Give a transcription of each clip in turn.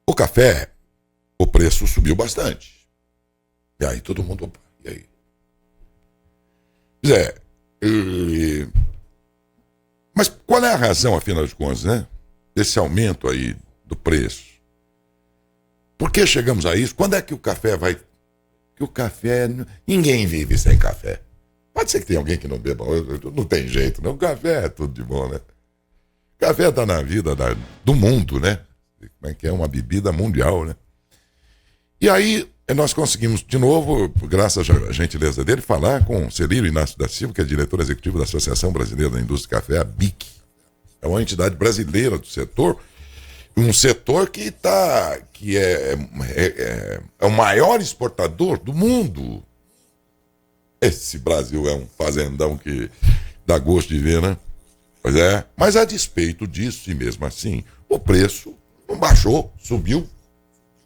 O café, o preço subiu bastante. E aí todo mundo, opa, e aí? Zé, mas qual é a razão, afinal de contas, né? Desse aumento aí do preço? Por que chegamos a isso? Quando é que o café vai... Que o café... Ninguém vive sem café. Pode ser que tenha alguém que não beba, não tem jeito, não. O café é tudo de bom, né? O café tá na vida do mundo, né? Como é que é? Uma bebida mundial, né? E aí nós conseguimos, de novo, graças à gentileza dele, falar com o Celírio Inácio da Silva, que é diretor executivo da Associação Brasileira da Indústria do Café, a BIC. É uma entidade brasileira do setor, um setor que é o maior exportador do mundo. Esse Brasil é um fazendão que dá gosto de ver, né? Pois é. Mas a despeito disso, e mesmo assim, o preço não baixou, subiu,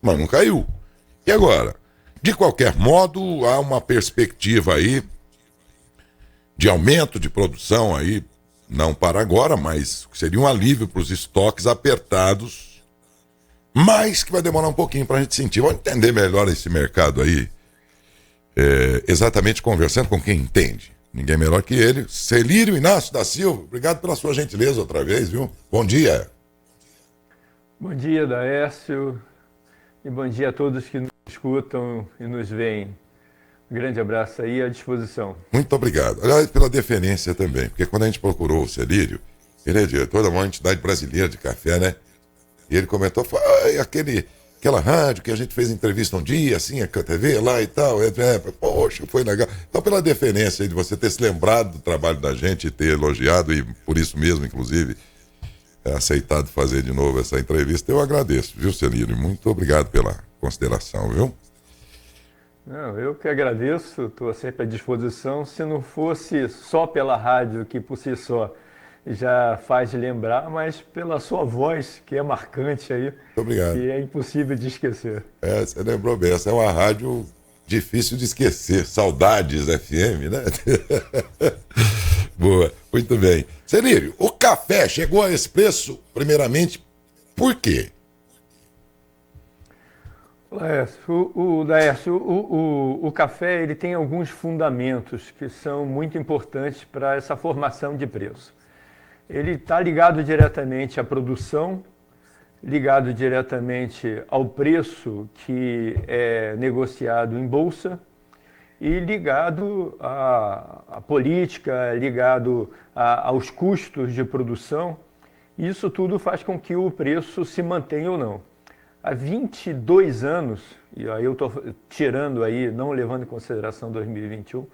mas não caiu. E agora? De qualquer modo, há uma perspectiva aí de aumento de produção aí, não para agora, mas seria um alívio para os estoques apertados, mas que vai demorar um pouquinho para a gente sentir. Vamos entender melhor esse mercado aí, exatamente conversando com quem entende. Ninguém melhor que ele, Celírio Inácio da Silva. Obrigado pela sua gentileza outra vez, viu? Bom dia. Bom dia, Daércio, e bom dia a todos que nos escutam e nos veem. Um grande abraço aí à disposição. Muito obrigado. Aliás, pela deferência também, porque quando a gente procurou o Celírio, ele é diretor da maior entidade brasileira de café, né? E ele comentou, aquela rádio que a gente fez entrevista um dia, assim, a TV lá e tal, poxa, foi legal. Então, pela deferência aí de você ter se lembrado do trabalho da gente e ter elogiado, e por isso mesmo, inclusive, aceitado fazer de novo essa entrevista, eu agradeço, viu, Celírio? Muito obrigado pela consideração, viu? Não, eu que agradeço, estou sempre à disposição. Se não fosse só pela rádio, que por si só já faz lembrar, mas pela sua voz, que é marcante aí, Muito obrigado. que é impossível de esquecer. Você lembrou bem, essa é uma rádio difícil de esquecer. Saudades FM, né? Boa, muito bem. Celírio, o café chegou a esse preço, primeiramente, por quê? Daércio, o café ele tem alguns fundamentos que são muito importantes para essa formação de preço. Ele está ligado diretamente à produção, ligado diretamente ao preço que é negociado em bolsa e ligado à política, ligado aos custos de produção. Isso tudo faz com que o preço se mantenha ou não. Há 22 anos, e aí eu estou tirando aí, não levando em consideração 2021,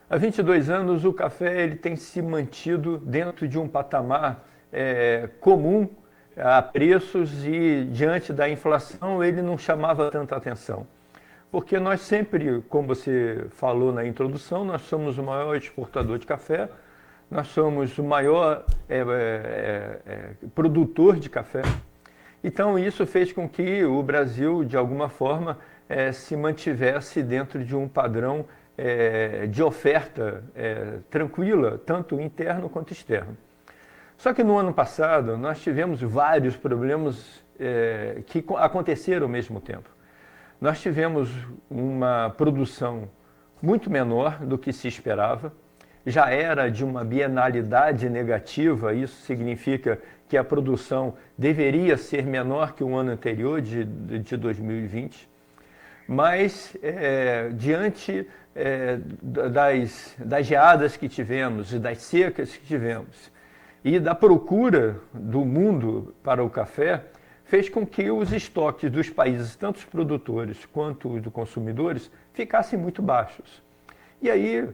há 22 anos o café ele tem se mantido dentro de um patamar comum a preços e diante da inflação ele não chamava tanta atenção. Porque nós sempre, como você falou na introdução, nós somos o maior exportador de café, nós somos o maior produtor de café. Então isso fez com que o Brasil, de alguma forma, se mantivesse dentro de um padrão de oferta tranquila, tanto interno quanto externo. Só que no ano passado nós tivemos vários problemas que aconteceram ao mesmo tempo. Nós tivemos uma produção muito menor do que se esperava, já era de uma bienalidade negativa, isso significa que a produção deveria ser menor que o ano anterior, de 2020, mas diante das geadas que tivemos e das secas que tivemos e da procura do mundo para o café, fez com que os estoques dos países, tanto os produtores quanto os consumidores, ficassem muito baixos. E aí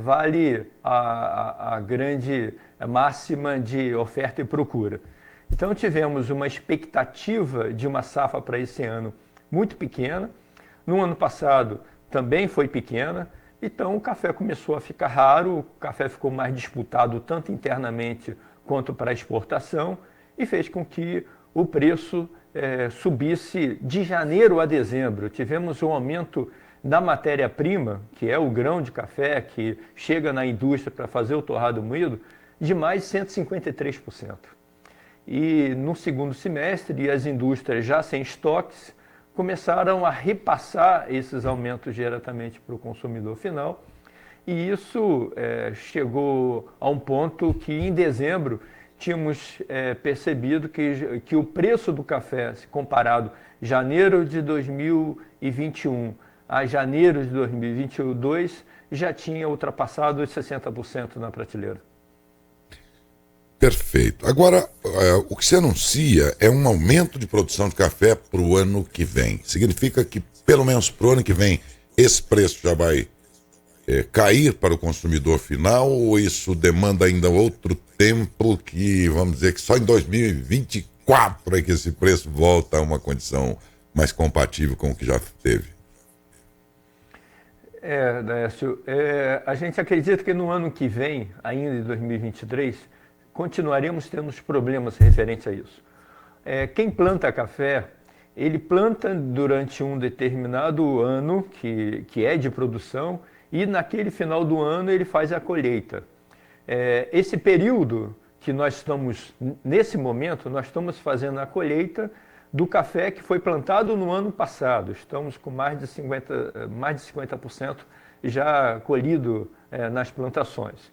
vale a grande máxima de oferta e procura. Então tivemos uma expectativa de uma safra para esse ano muito pequena. No ano passado também foi pequena, então o café começou a ficar raro, o café ficou mais disputado tanto internamente quanto para exportação e fez com que o preço subisse de janeiro a dezembro. Tivemos um aumento da matéria-prima, que é o grão de café que chega na indústria para fazer o torrado moído, de mais de 153%. e no segundo semestre as indústrias já sem estoques começaram a repassar esses aumentos diretamente para o consumidor final. E isso chegou a um ponto que em dezembro tínhamos percebido que o preço do café, se comparado janeiro de 2021 a janeiro de 2022, já tinha ultrapassado os 60% na prateleira. Perfeito. Agora, o que se anuncia é um aumento de produção de café para o ano que vem. Significa que, pelo menos para o ano que vem, esse preço já vai cair para o consumidor final, ou isso demanda ainda outro tempo que, vamos dizer, que só em 2024 é que esse preço volta a uma condição mais compatível com o que já teve? Décio, a gente acredita que no ano que vem, ainda em 2023, continuaremos tendo problemas referentes a isso. Quem planta café, ele planta durante um determinado ano que é de produção, e naquele final do ano ele faz a colheita. Esse período que nós estamos, nesse momento, nós estamos fazendo a colheita do café que foi plantado no ano passado. Estamos com mais de 50% já colhido nas plantações.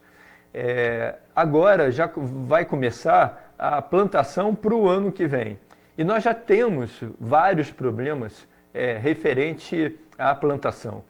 Agora já vai começar a plantação para o ano que vem. E nós já temos vários problemas referente à plantação.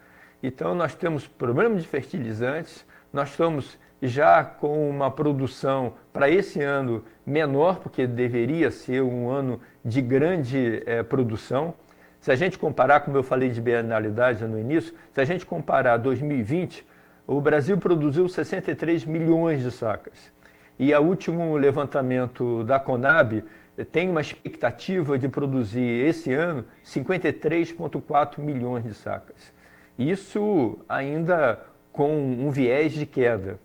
Então, nós temos problemas de fertilizantes, nós estamos já com uma produção para esse ano menor, porque deveria ser um ano de grande produção. Se a gente comparar, como eu falei de bienalidade no início, se a gente comparar 2020, o Brasil produziu 63 milhões de sacas. E o último levantamento da Conab tem uma expectativa de produzir esse ano 53,4 milhões de sacas. Isso ainda com um viés de queda.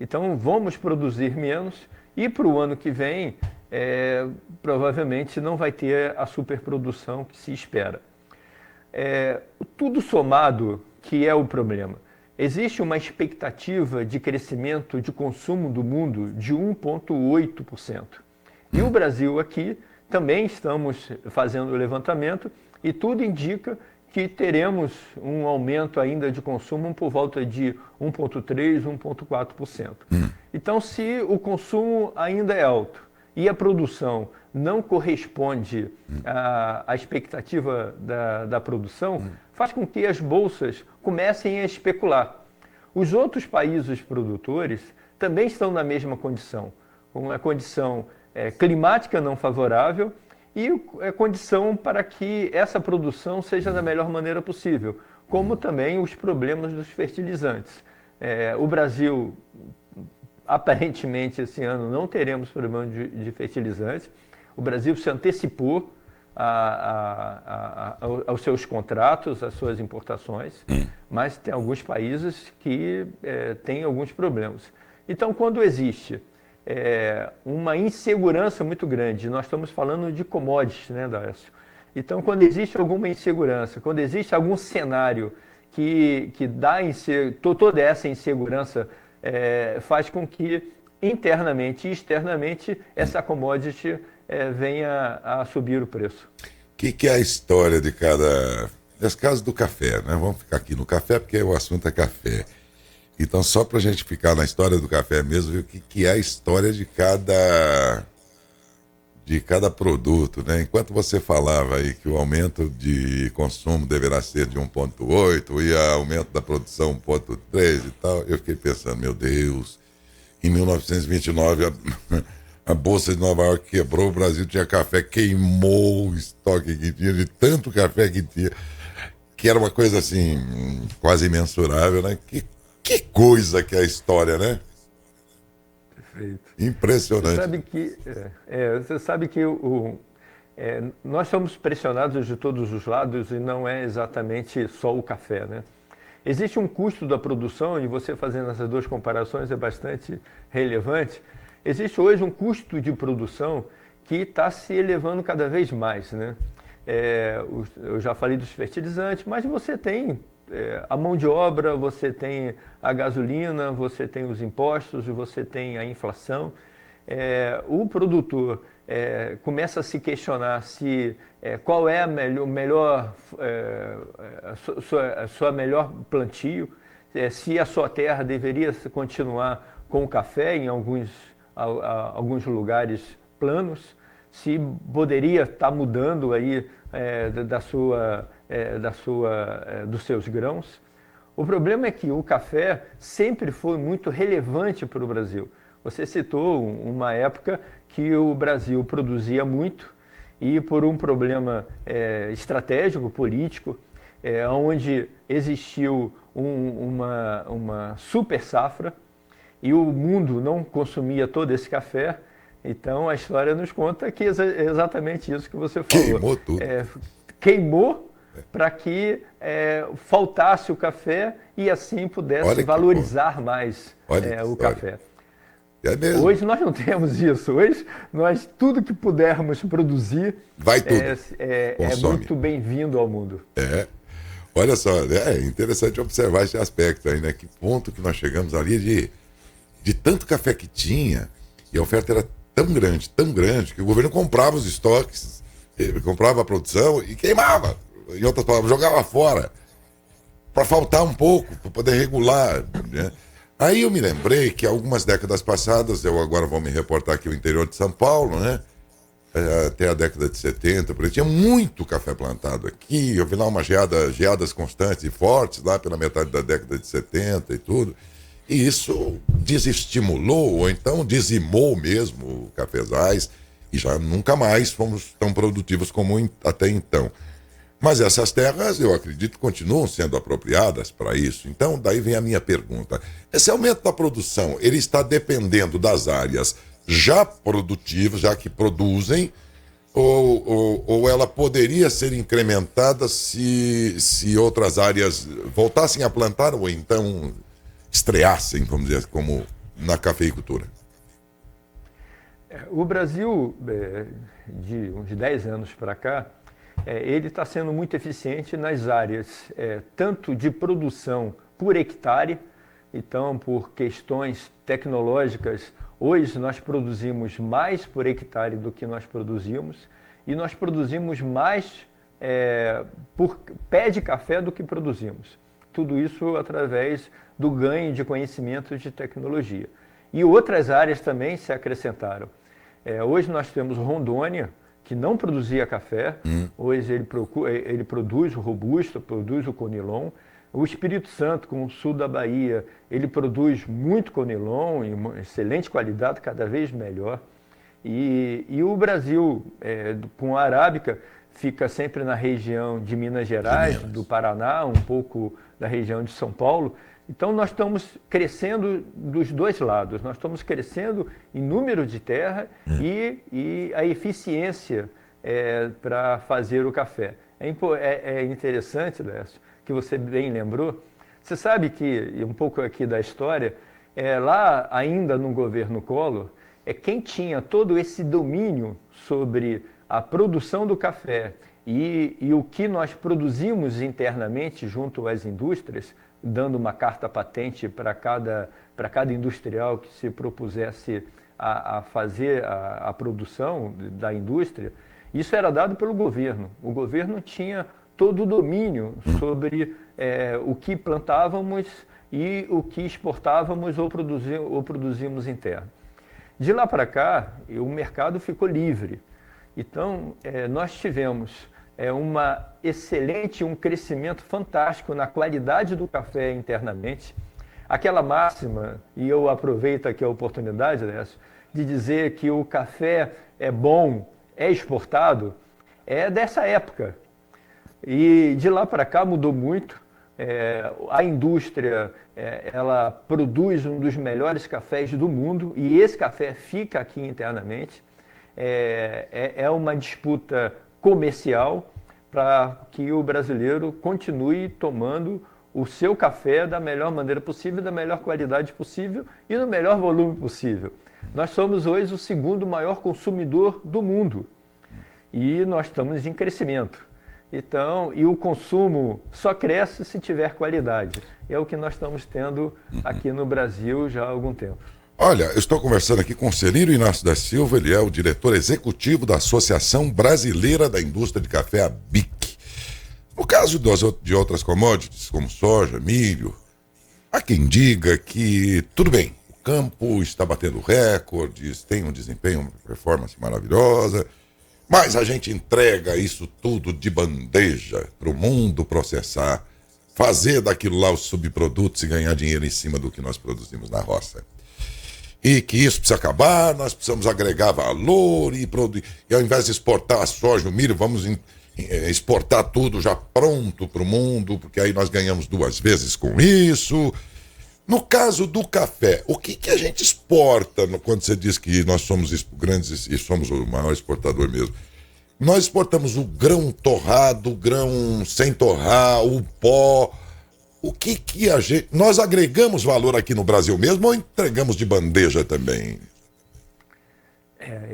Então vamos produzir menos e para o ano que vem provavelmente não vai ter a superprodução que se espera. Tudo somado que é o problema. Existe uma expectativa de crescimento de consumo do mundo de 1,8%. E o Brasil aqui também estamos fazendo o levantamento e tudo indica que teremos um aumento ainda de consumo por volta de 1,3%, 1,4%. Então, se o consumo ainda é alto e a produção não corresponde à expectativa da produção, faz com que as bolsas comecem a especular. Os outros países produtores também estão na mesma condição, com uma condição climática não favorável, e condição para que essa produção seja da melhor maneira possível, como também os problemas dos fertilizantes. O Brasil, aparentemente, esse ano não teremos problema de fertilizantes. O Brasil se antecipou aos seus contratos, às suas importações, mas tem alguns países que têm alguns problemas. Então, quando existe uma insegurança muito grande. Nós estamos falando de commodities, né, Décio? Então, quando existe alguma insegurança, quando existe algum cenário que dá toda essa insegurança faz com que internamente e externamente essa commodity venha a subir o preço. O que é a história de cada... Nesse caso do café, né? Vamos ficar aqui no café porque o assunto é café. Então, só para a gente ficar na história do café mesmo, ver o que é a história de cada produto, né? Enquanto você falava aí que o aumento de consumo deverá ser de 1,8 e o aumento da produção 1,3 e tal, eu fiquei pensando, meu Deus, em 1929 a Bolsa de Nova York quebrou, o Brasil tinha café, queimou o estoque que tinha, de tanto café que tinha, que era uma coisa assim, quase imensurável, né? Que coisa que é a história, né? Perfeito. Impressionante. Você sabe que nós somos pressionados de todos os lados e não é exatamente só o café, né? Existe um custo da produção, e você fazendo essas duas comparações é bastante relevante. Existe hoje um custo de produção que está se elevando cada vez mais, né? Eu já falei dos fertilizantes, mas você tem a mão de obra, você tem a gasolina, você tem os impostos, você tem a inflação. O produtor começa a se questionar qual é a sua melhor plantio, se a sua terra deveria continuar com o café em alguns lugares planos, se poderia estar mudando aí dos seus grãos. O problema é que o café sempre foi muito relevante para o Brasil. Você citou uma época que o Brasil produzia muito e por um problema estratégico, político, onde existiu uma super safra e o mundo não consumia todo esse café. Então a história nos conta que é exatamente isso que você falou. Queimou tudo. Queimou para que faltasse o café e assim pudesse valorizar mais o café. É mesmo. Hoje nós não temos isso. Hoje tudo que pudermos produzir vai tudo. É muito bem-vindo ao mundo. Olha só, é interessante observar esse aspecto aí, né? Que ponto que nós chegamos ali de tanto café que tinha e a oferta era tão grande que o governo comprava os estoques, comprava a produção e queimava. Em outras palavras, jogava fora para faltar um pouco, para poder regular, né? Aí eu me lembrei que algumas décadas passadas, eu agora vou me reportar aqui o interior de São Paulo, né? Até a década de 70, porque tinha muito café plantado aqui. Eu vi lá umas geadas constantes e fortes lá pela metade da década de 70 e tudo. E isso desestimulou, ou então dizimou mesmo cafezais, e já nunca mais fomos tão produtivos como até então. Mas essas terras, eu acredito, continuam sendo apropriadas para isso. Então, daí vem a minha pergunta. Esse aumento da produção, ele está dependendo das áreas já produtivas, já que produzem, ou ela poderia ser incrementada se outras áreas voltassem a plantar ou então estreassem, vamos dizer, como na cafeicultura? O Brasil, de uns 10 anos para cá, ele está sendo muito eficiente nas áreas tanto de produção por hectare. Então, por questões tecnológicas, hoje nós produzimos mais por hectare do que nós produzimos e nós produzimos mais por pé de café do que produzimos. Tudo isso através do ganho de conhecimento de tecnologia. E outras áreas também se acrescentaram. Hoje nós temos Rondônia, que não produzia café, hoje ele produz o robusto, produz o conilon. O Espírito Santo, com o sul da Bahia, ele produz muito conilon, em uma excelente qualidade, cada vez melhor. E o Brasil, com a arábica, fica sempre na região de Minas Gerais, do Paraná, um pouco da região de São Paulo. Então nós estamos crescendo dos dois lados, nós estamos crescendo em número de terra e a eficiência para fazer o café. É interessante, Lécio, que você bem lembrou. Você sabe que, um pouco aqui da história, lá ainda no governo Collor, quem tinha todo esse domínio sobre a produção do café e o que nós produzimos internamente junto às indústrias, dando uma carta patente para cada industrial que se propusesse a fazer a produção da indústria, isso era dado pelo governo. O governo tinha todo o domínio sobre o que plantávamos e o que exportávamos ou produzimos em terra. De lá para cá, o mercado ficou livre. Então, nós tivemos um crescimento fantástico na qualidade do café internamente. Aquela máxima, e eu aproveito aqui a oportunidade, Lécio, de dizer que o café é bom, é exportado, é dessa época. E de lá para cá mudou muito. A indústria ela produz um dos melhores cafés do mundo e esse café fica aqui internamente. É uma disputa comercial para que o brasileiro continue tomando o seu café da melhor maneira possível, da melhor qualidade possível e no melhor volume possível. Nós somos hoje o segundo maior consumidor do mundo e nós estamos em crescimento. Então, e o consumo só cresce se tiver qualidade. É o que nós estamos tendo aqui no Brasil já há algum tempo. Olha, eu estou conversando aqui com Celírio Inácio da Silva, ele é o diretor executivo da Associação Brasileira da Indústria de Café, a BIC. No caso de outras commodities, como soja, milho, há quem diga que, tudo bem, o campo está batendo recordes, tem um desempenho, uma performance maravilhosa, mas a gente entrega isso tudo de bandeja para o mundo processar, fazer daquilo lá os subprodutos e ganhar dinheiro em cima do que nós produzimos na roça. E que isso precisa acabar, nós precisamos agregar valor e ao invés de exportar a soja, o milho, vamos exportar tudo já pronto para o mundo, porque aí nós ganhamos 2 vezes com isso. No caso do café, o que a gente exporta quando você diz que nós somos grandes e somos o maior exportador mesmo? Nós exportamos o grão torrado, o grão sem torrar, o pó. O que a gente... Nós agregamos valor aqui no Brasil mesmo ou entregamos de bandeja também?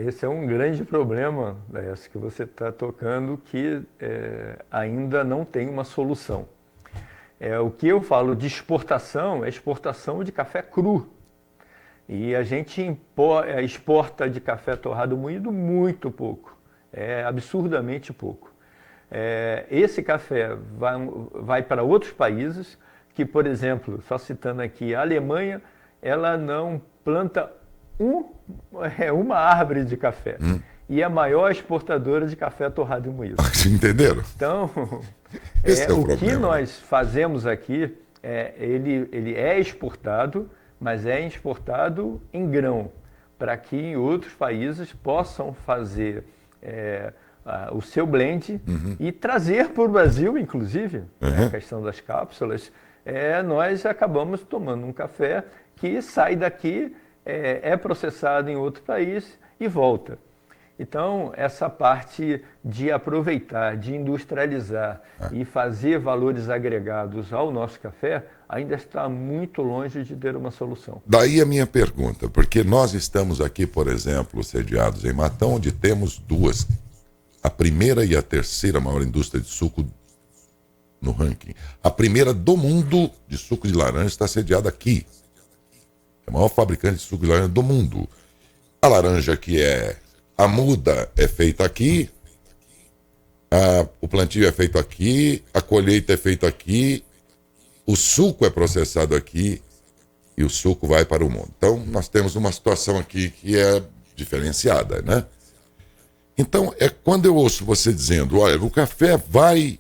Esse é um grande problema, esse que você está tocando, que ainda não tem uma solução. O que eu falo de exportação é exportação de café cru. E a gente exporta de café torrado moído muito pouco, absurdamente pouco. Esse café vai para outros países que, por exemplo, só citando aqui, a Alemanha, ela não planta uma árvore de café. E é a maior exportadora de café torrado e moído. Entenderam? Então, o que nós fazemos aqui, ele é exportado, mas é exportado em grão, para que em outros países possam fazer o seu blend e trazer para o Brasil, inclusive, a questão das cápsulas. Nós acabamos tomando um café que sai daqui, é processado em outro país e volta. Então, essa parte de aproveitar, de industrializar e fazer valores agregados ao nosso café ainda está muito longe de ter uma solução. Daí a minha pergunta, porque nós estamos aqui, por exemplo, sediados em Matão, onde temos 2, a primeira e a terceira maior indústria de suco no ranking. A primeira do mundo de suco de laranja está sediada aqui. É o maior fabricante de suco de laranja do mundo. A laranja a muda é feita aqui, o plantio é feito aqui, a colheita é feita aqui, o suco é processado aqui e o suco vai para o mundo. Então, nós temos uma situação aqui que é diferenciada, né? Então, quando eu ouço você dizendo, olha, o café vai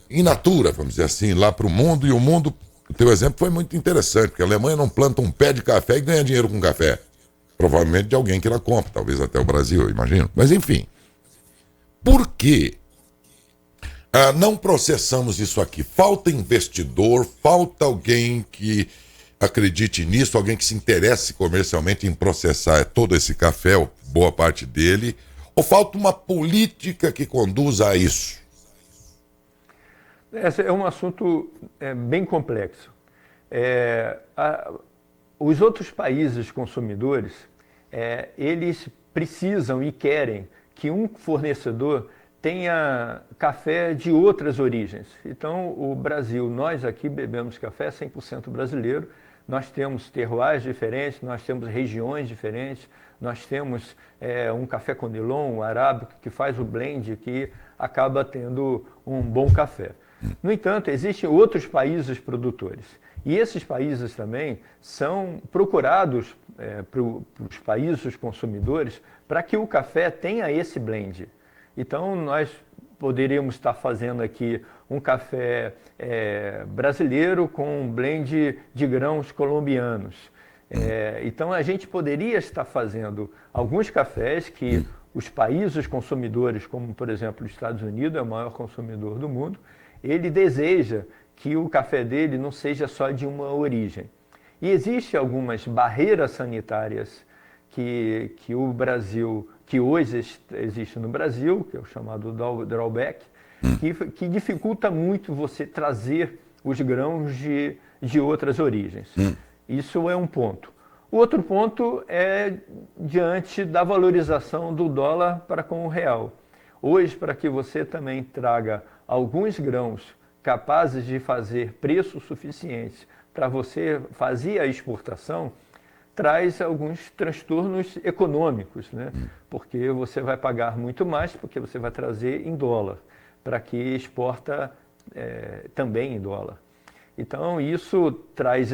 in natura, vamos dizer assim, lá para o mundo, e o mundo, o teu exemplo foi muito interessante, porque a Alemanha não planta um pé de café e ganha dinheiro com café. Provavelmente de alguém que lá compra, talvez até o Brasil, eu imagino. Mas enfim, por que não processamos isso aqui? Falta investidor, falta alguém que acredite nisso, alguém que se interesse comercialmente em processar todo esse café, ou boa parte dele, ou falta uma política que conduza a isso? Esse é um assunto bem complexo. Os outros países consumidores, eles precisam e querem que um fornecedor tenha café de outras origens. Então, o Brasil, nós aqui bebemos café 100% brasileiro, nós temos terroirs diferentes, nós temos regiões diferentes, nós temos um café conilon, um arábico, que faz o blend, que acaba tendo um bom café. No entanto, existem outros países produtores. E esses países também são procurados pelos países consumidores para que o café tenha esse blend. Então, nós poderíamos estar fazendo aqui um café brasileiro com um blend de grãos colombianos. Então, a gente poderia estar fazendo alguns cafés que os países consumidores, como, por exemplo, os Estados Unidos, é o maior consumidor do mundo, ele deseja que o café dele não seja só de uma origem. E existem algumas barreiras sanitárias que o Brasil, que hoje existe no Brasil, que é o chamado drawback, que dificulta muito você trazer os grãos de outras origens. Isso é um ponto. O outro ponto é diante da valorização do dólar para com o real. Hoje, para que você também traga alguns grãos capazes de fazer preços suficientes para você fazer a exportação, traz alguns transtornos econômicos, né? Porque você vai pagar muito mais, porque você vai trazer em dólar, para que exporta também em dólar. Então, isso traz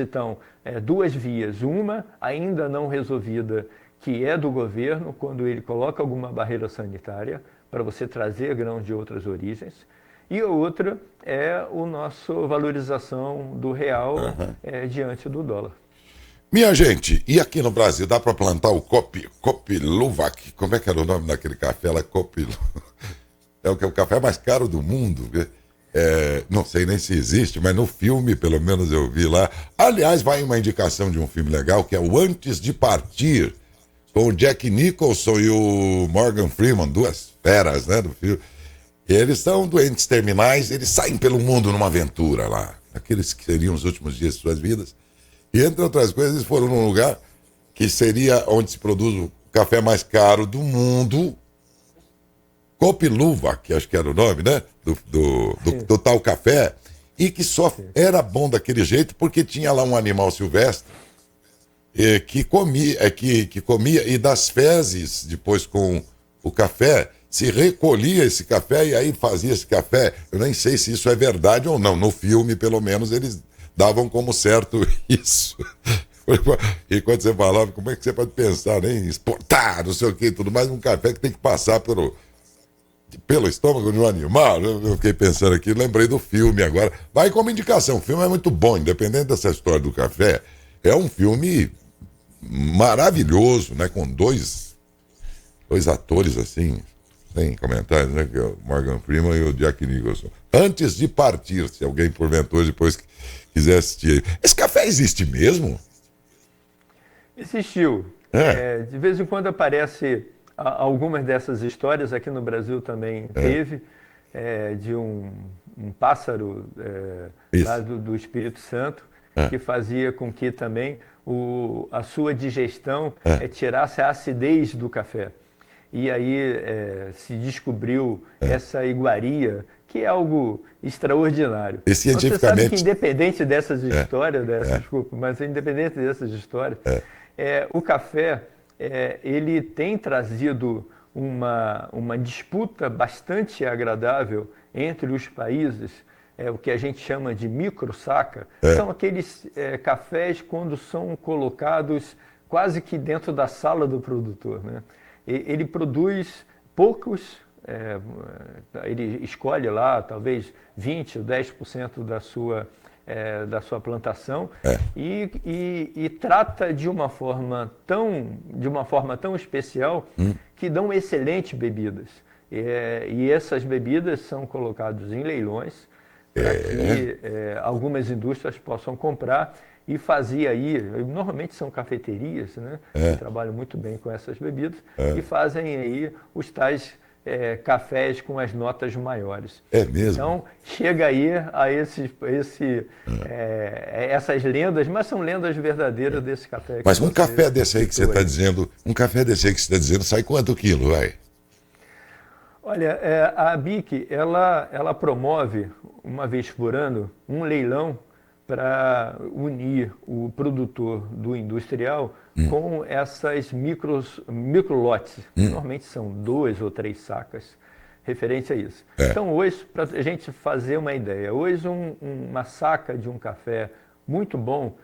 duas vias. Uma, ainda não resolvida, que é do governo, quando ele coloca alguma barreira sanitária para você trazer grãos de outras origens. E a outra é a nossa valorização do real diante do dólar. Minha gente, e aqui no Brasil, dá para plantar o Copiluvac? Como é que era o nome daquele café lá? É o café mais caro do mundo. Não sei nem se existe, mas no filme, pelo menos eu vi lá. Aliás, vai uma indicação de um filme legal, que é o Antes de Partir, com o Jack Nicholson e o Morgan Freeman, duas feras, né, do filme. Eles são doentes terminais, eles saem pelo mundo numa aventura lá. Aqueles que seriam os últimos dias de suas vidas. E, entre outras coisas, eles foram num lugar que seria onde se produz o café mais caro do mundo. Copiluvac, que acho que era o nome, né? Do tal café. E que só era bom daquele jeito porque tinha lá um animal silvestre que comia, e das fezes, depois com o café, se recolhia esse café e aí fazia esse café. Eu nem sei se isso é verdade ou não. No filme, pelo menos, eles davam como certo isso. E quando você falava, como é que você pode pensar, né, em exportar, não sei o que, tudo mais, um café que tem que passar pelo estômago de um animal? Eu fiquei pensando aqui, lembrei do filme agora. Vai como indicação, o filme é muito bom, independente dessa história do café. É um filme maravilhoso, né, com dois atores assim, sem comentários, né, que é o Morgan Freeman e o Jack Nicholson. Antes de Partir, se alguém porventura depois quiser assistir. Esse café existe mesmo? Existiu. De vez em quando aparece algumas dessas histórias, aqui no Brasil também teve, de um pássaro lá do Espírito Santo, que fazia com que também a sua digestão tirasse a acidez do café. E aí se descobriu essa iguaria, que é algo extraordinário. E cientificamente... Você sabe que independente dessas histórias, desculpa, mas independente dessas histórias, o café, ele tem trazido uma disputa bastante agradável entre os países, o que a gente chama de micro-saca. São aqueles cafés quando são colocados quase que dentro da sala do produtor, né? Ele produz poucos, ele escolhe lá talvez 20% ou 10% da sua plantação e trata de uma forma tão especial que dão excelentes bebidas. E essas bebidas são colocadas em leilões para que algumas indústrias possam comprar e fazer aí, normalmente são cafeterias, né, que trabalham muito bem com essas bebidas e fazem aí os tais cafés com as notas maiores. É mesmo? Então, chega aí a essas lendas, mas são lendas verdadeiras desse café. Mas um café desse aí que você está dizendo, sai quanto quilo, vai? Olha, a BIC, ela promove, uma vez por ano, um leilão para unir o produtor do industrial com essas micro-lotes. Normalmente são 2 ou 3 sacas referente a isso. Então, hoje, para a gente fazer uma ideia, hoje uma saca de um café muito bom,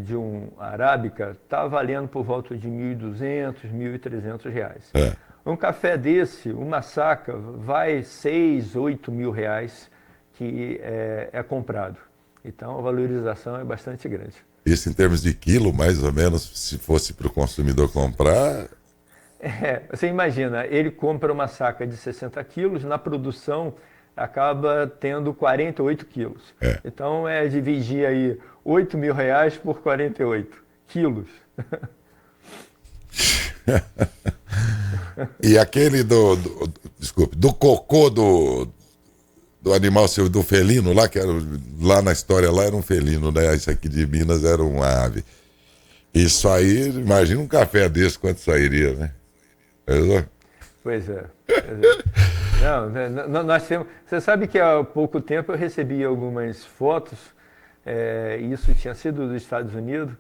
de um arábica, está valendo por volta de R$ 1.200, R$ 1.300. Um café desse, uma saca, vai R$ 6, 8 mil reais que é comprado. Então, a valorização é bastante grande. Isso em termos de quilo, mais ou menos, se fosse para o consumidor comprar... Você imagina, ele compra uma saca de 60 quilos, na produção acaba tendo 48 quilos. Então, dividir aí 8 mil reais por 48 quilos. E aquele do cocô do animal, do felino lá, que era, lá na história lá era um felino, né? Esse aqui de Minas era uma ave. Isso aí, imagina um café desse, quanto sairia, né? Pois é. Não, né, nós temos. Você sabe que há pouco tempo eu recebi algumas fotos, isso tinha sido dos Estados Unidos,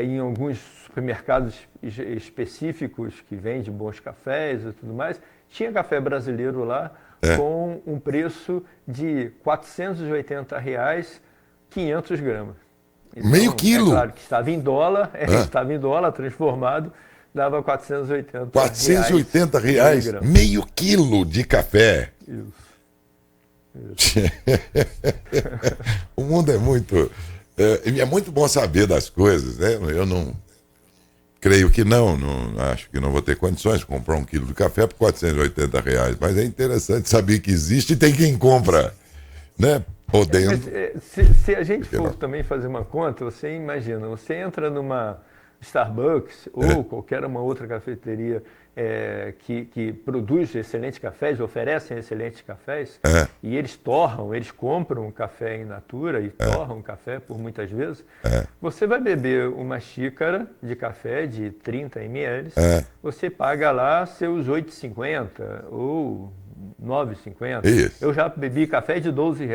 em alguns supermercados específicos que vendem bons cafés e tudo mais, tinha café brasileiro lá com um preço de R$ 480, 500 gramas. Então, meio quilo? É claro que estava em dólar transformado, dava R$ 480. R$ 480, meio quilo de café. Isso. O mundo é muito... É muito bom saber das coisas, né? Eu não... Creio que não, acho que não vou ter condições de comprar 1 quilo de café por R$ 480. Mas é interessante saber que existe e tem quem compra, né? Podendo. Se a gente for também fazer uma conta, você imagina, você entra numa Starbucks ou qualquer uma outra cafeteria que produz excelentes cafés, oferecem excelentes cafés, e eles compram café in natura e torram café por muitas vezes, você vai beber uma xícara de café de 30 ml, você paga lá seus R$ 8,50 ou R$ 9,50. Eu já bebi café de R$ 12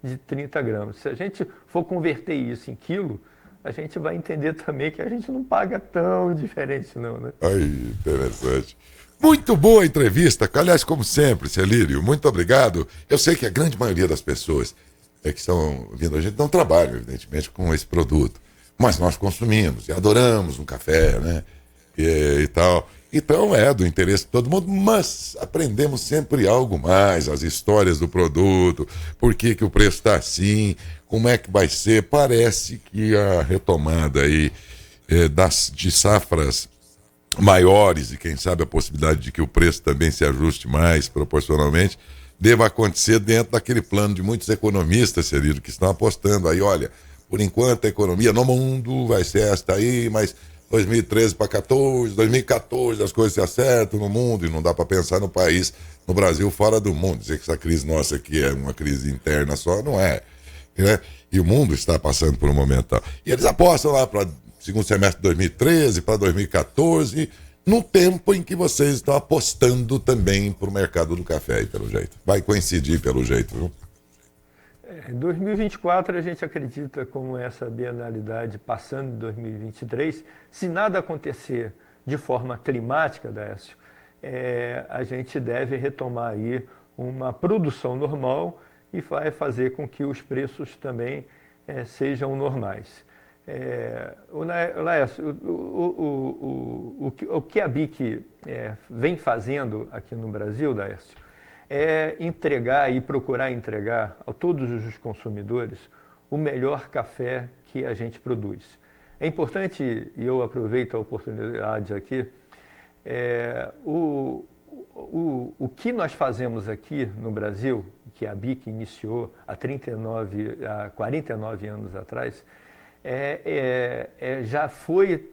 de 30 gramas. Se a gente for converter isso em quilo, a gente vai entender também que a gente não paga tão diferente não, né? Ai, interessante. Muito boa a entrevista, aliás, como sempre, Celírio, muito obrigado. Eu sei que a grande maioria das pessoas que estão vindo a gente não trabalham, evidentemente, com esse produto, mas nós consumimos e adoramos um café, né? E tal. Então é do interesse de todo mundo, mas aprendemos sempre algo mais, as histórias do produto, por que o preço está assim, como é que vai ser. Parece que a retomada aí de safras maiores e quem sabe a possibilidade de que o preço também se ajuste mais proporcionalmente, deva acontecer dentro daquele plano de muitos economistas, Celírio, que estão apostando aí, olha, por enquanto a economia no mundo vai ser esta aí, mas 2013 para 2014 as coisas se acertam no mundo e não dá para pensar no país, no Brasil, fora do mundo. Dizer que essa crise nossa aqui é uma crise interna só, não é. Né? E o mundo está passando por um momento tal. E eles apostam lá para segundo semestre de 2013, para 2014, no tempo em que vocês estão apostando também para o mercado do café, aí, pelo jeito. Vai coincidir pelo jeito, viu? Em 2024 a gente acredita como essa bienalidade passando em 2023, se nada acontecer de forma climática, Décio, a gente deve retomar aí uma produção normal e vai fazer com que os preços também sejam normais. Laércio, o que a BIC vem fazendo aqui no Brasil, Décio, é entregar e procurar entregar a todos os consumidores o melhor café que a gente produz. É importante, e eu aproveito a oportunidade aqui, o que nós fazemos aqui no Brasil, que a BIC iniciou há 49 anos atrás, já foi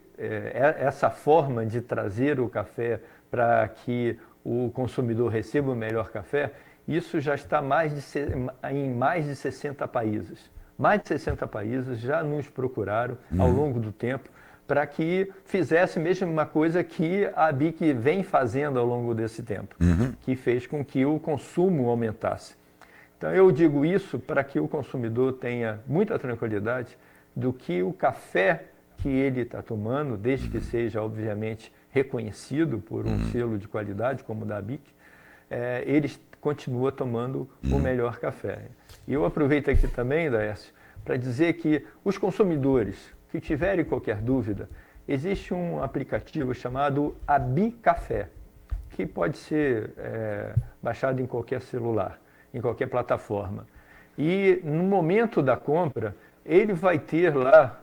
essa forma de trazer o café para que o consumidor receba o melhor café, isso já está em mais de 60 países. Mais de 60 países já nos procuraram ao longo do tempo para que fizesse mesmo uma coisa que a BIC vem fazendo ao longo desse tempo, que fez com que o consumo aumentasse. Então eu digo isso para que o consumidor tenha muita tranquilidade do que o café que ele está tomando, desde que seja, obviamente, reconhecido por um selo de qualidade, como o da BIC, ele continua tomando o melhor café. E eu aproveito aqui também, Décio, para dizer que os consumidores que tiverem qualquer dúvida, existe um aplicativo chamado Abicafé, que pode ser baixado em qualquer celular, em qualquer plataforma. E no momento da compra, ele vai ter lá,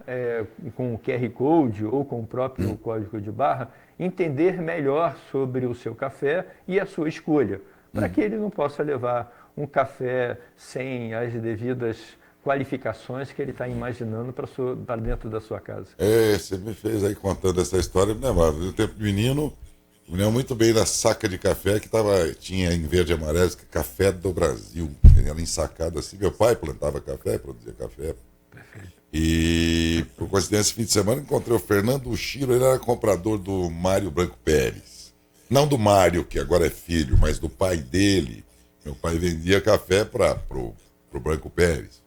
com o QR Code ou com o próprio código de barra, entender melhor sobre o seu café e a sua escolha, para que ele não possa levar um café sem as devidas qualificações que ele está imaginando para dentro da sua casa. Você me fez aí contando essa história, me lembrava. No tempo de menino, me lembro muito bem da saca de café que tinha em verde e amarelo, café do Brasil. Ela ensacada assim. Meu pai plantava café, produzia café. Perfeito. E, por coincidência, esse fim de semana encontrei o Fernando Chiro, ele era comprador do Mário Branco Pérez. não do Mário, que agora é filho, mas do pai dele. Meu pai vendia café para pro Branco Pérez,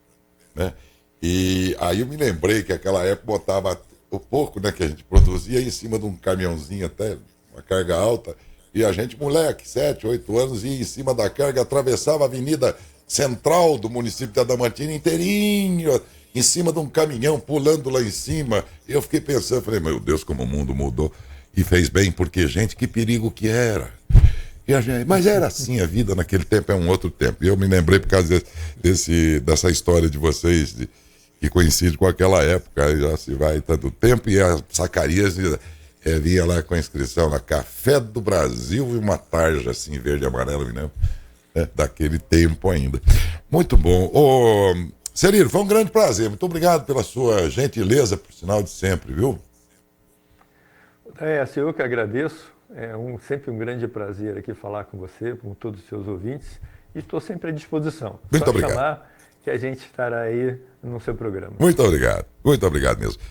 né? E aí eu me lembrei que aquela época botava o pouco, né, que a gente produzia em cima de um caminhãozinho até, uma carga alta, e a gente, moleque, 7, 8 anos, ia em cima da carga, atravessava a avenida central do município de Adamantina inteirinho, em cima de um caminhão, pulando lá em cima. Eu fiquei pensando, falei, meu Deus, como o mundo mudou. E fez bem, porque, gente, que perigo que era. Mas era assim, a vida naquele tempo é um outro tempo. E eu me lembrei por causa dessa história de vocês, que coincide com aquela época, aí já se vai tanto tempo, e as Zacarias vinha lá com a inscrição na Café do Brasil e uma tarja assim, verde e amarela, me lembro, né, daquele tempo ainda. Muito bom. Ô, Serino, foi um grande prazer. Muito obrigado pela sua gentileza, por sinal de sempre, viu? Eu que agradeço. Sempre um grande prazer aqui falar com você, com todos os seus ouvintes. E estou sempre à disposição. Muito Só obrigado. chamar que a gente estará aí no seu programa. Muito obrigado mesmo.